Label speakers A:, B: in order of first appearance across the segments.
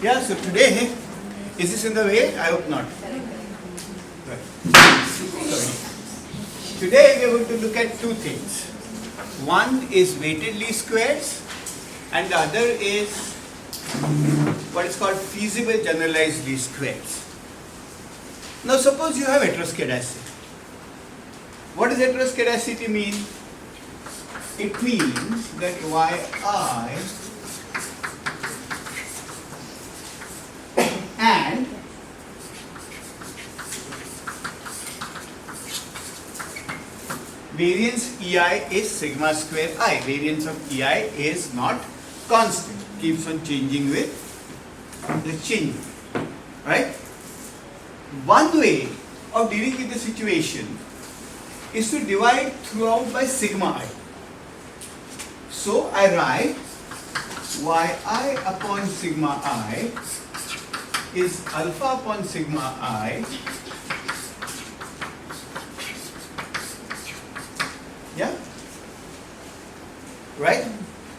A: Yeah, so today, is this in the way? I hope not. Right. Sorry. Today we are going to look at two things. One is weighted least squares and the other is what is called feasible generalized least squares. Now suppose you have heteroscedasticity. What does heteroscedasticity mean? It means that yi and variance EI is sigma square I. Variance of EI is not constant, keeps on changing with the change, right? One way of dealing with the situation is to divide throughout by sigma I. So I write yi upon sigma I is alpha upon sigma I, yeah, right?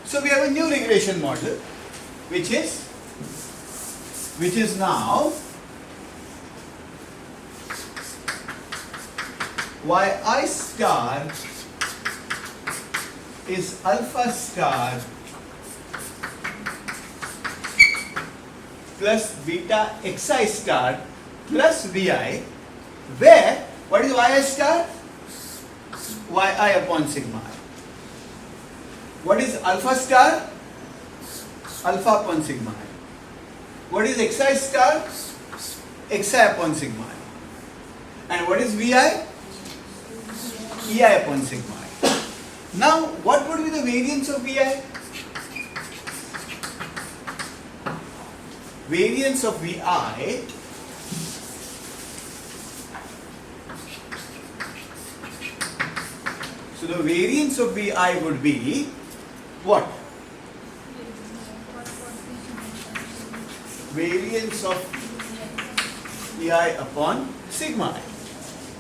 A: So we have a new regression model which is now yi star is alpha star plus beta xi star plus vi, where what is yi star? Yi upon sigma I. What is alpha star? Alpha upon sigma I. What is xi star? Xi upon sigma I. And what is vi? Ei upon sigma I. Now, what would be the variance of vi? Variance of vi so the variance of vi would be what? Variance of ei upon sigma I,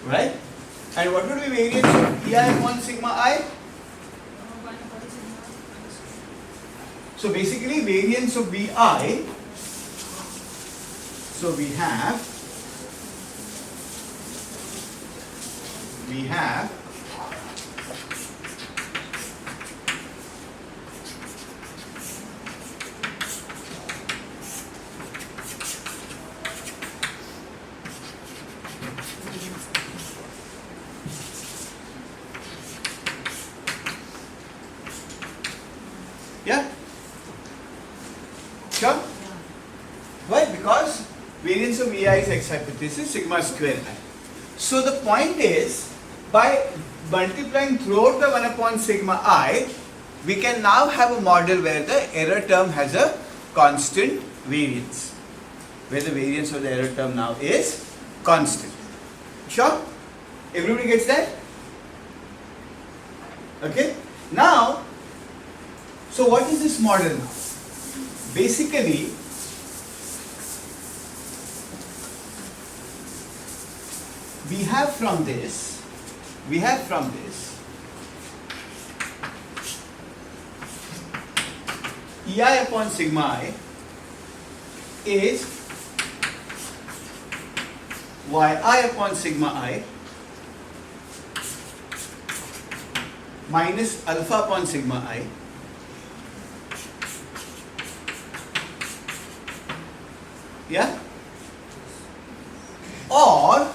A: right? And what would be variance of ei upon sigma I? So basically variance of vi, so we have yeah? Sure? Why? Because variance of vi is x hypothesis sigma square I. So the point is, by multiplying throughout the 1 upon sigma I, we can now have a model where the error term has a constant variance, where the variance of the error term now is constant. Sure? Everybody gets that? Okay? Now, so what is this model now? Basically, we have from this ei upon sigma I is yi upon sigma I minus alpha upon sigma I yeah, or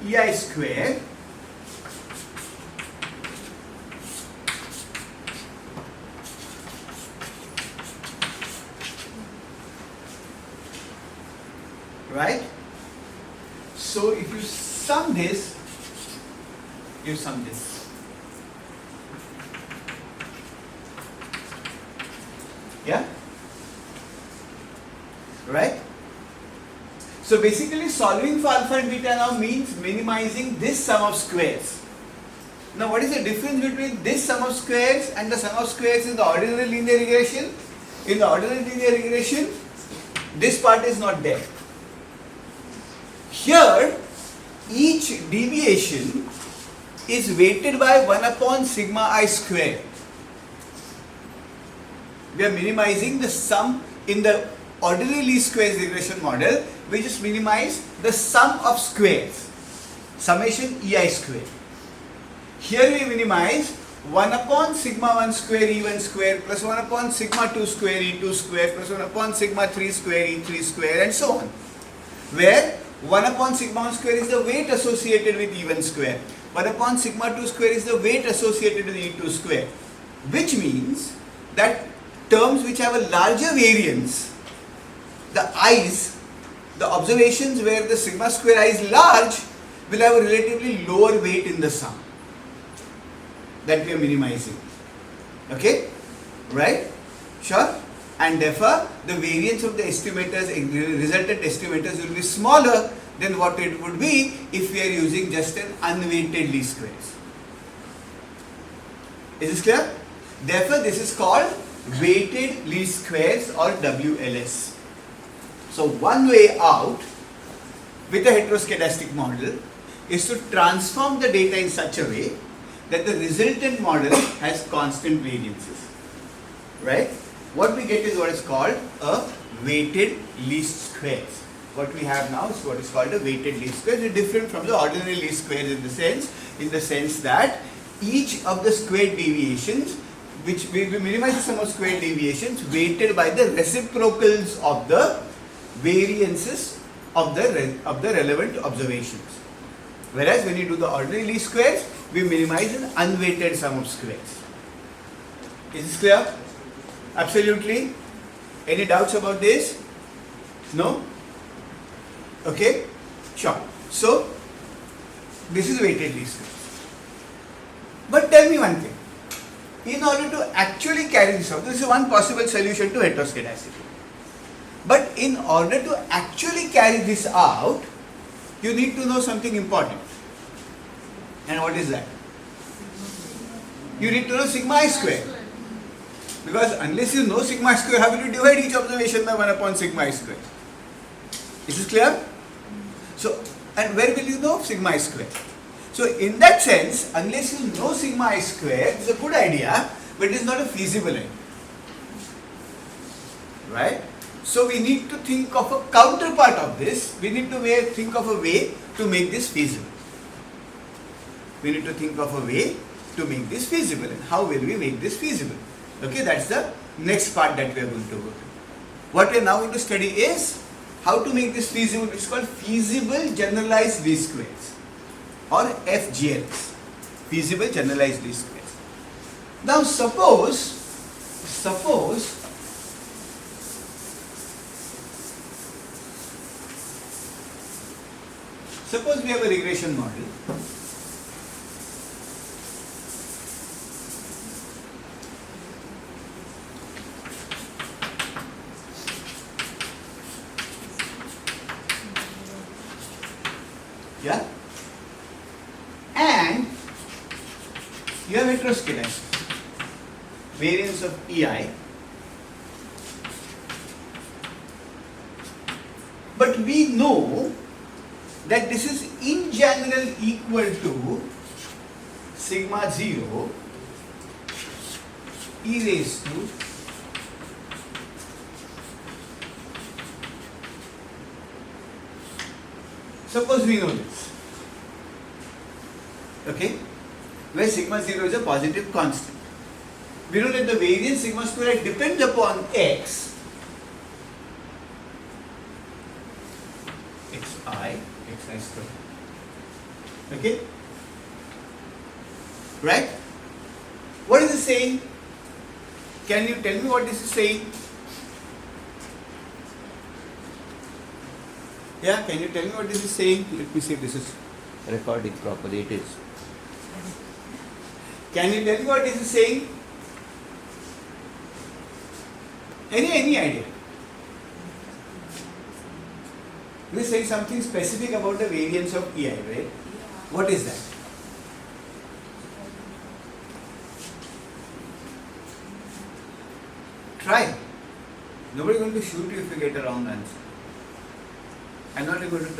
A: ei square right? So if you sum this, you sum this. Yeah? Right? So basically solving for alpha and beta now means minimizing this sum of squares. Now what is the difference between this sum of squares and the sum of squares in the ordinary linear regression? In the ordinary linear regression, this part is not there. Here, each deviation is weighted by 1 upon sigma I square. We are minimizing the sum in the ordinary least squares regression model. We just minimize the sum of squares, summation ei square. Here we minimize 1 upon sigma 1 square e1 square plus 1 upon sigma 2 square e2 square plus 1 upon sigma 3 square e3 square and so on. Where 1 upon sigma 1 square is the weight associated with e1 square. 1 upon sigma 2 square is the weight associated with e2 square. Which means that terms which have a larger variance, the i's, the observations where the sigma square I is large, will have a relatively lower weight in the sum that we are minimizing. Okay? Right? Sure? And therefore, the variance of the estimators, resultant estimators will be smaller than what it would be if we are using just an unweighted least squares. Is this clear? Therefore, this is called weighted least squares or WLS. So, one way out with a heteroscedastic model is to transform the data in such a way that the resultant model has constant variances. Right? What we get is what is called a weighted least squares. What we have now is what is called a weighted least squares. It is different from the ordinary least squares in the sense that each of the squared deviations, which we minimize the sum of squared deviations weighted by the reciprocals of the variances of the relevant observations. Whereas when you do the ordinary least squares, we minimize an unweighted sum of squares. Is this clear? Absolutely. Any doubts about this? No? Okay? Sure. So, this is weighted least squares. But tell me one thing. In order to actually carry this out, this is one possible solution to heteroscedasticity. But in order to actually carry this out, you need to know something important. And what is that? You need to know sigma I square. Because unless you know sigma I square, how will you divide each observation by 1 upon sigma I square? Is this clear? So, and where will you know sigma I square? So, in that sense, unless you know sigma I square, it's a good idea, but it is not a feasible idea. Right? So, we need to think of a counterpart of this. We need to think of a way to make this feasible. We need to think of a way to make this feasible. And how will we make this feasible? Okay, that's the next part that we are going to go to. What we are now going to study is how to make this feasible. It's called feasible generalized least squares or FGLs. Feasible generalized least squares. Now suppose we have a regression model. Yeah? And you have heteroscedasticity, variance of EI. But we know that this is in general equal to sigma 0 e raised to suppose we know this, okay, where sigma 0 is a positive constant. We know that the variance sigma square depends upon x, xi square, okay, right? What is it saying? Can you tell me what this is saying? Yeah, can you tell me what this is saying? Let me see if this is recording properly. It is. Can you tell me what this is saying? Any idea? This is saying something specific about the variance of EI, right? What is that? Try. Nobody is going to shoot you if you get a wrong answer. I'm not going to turn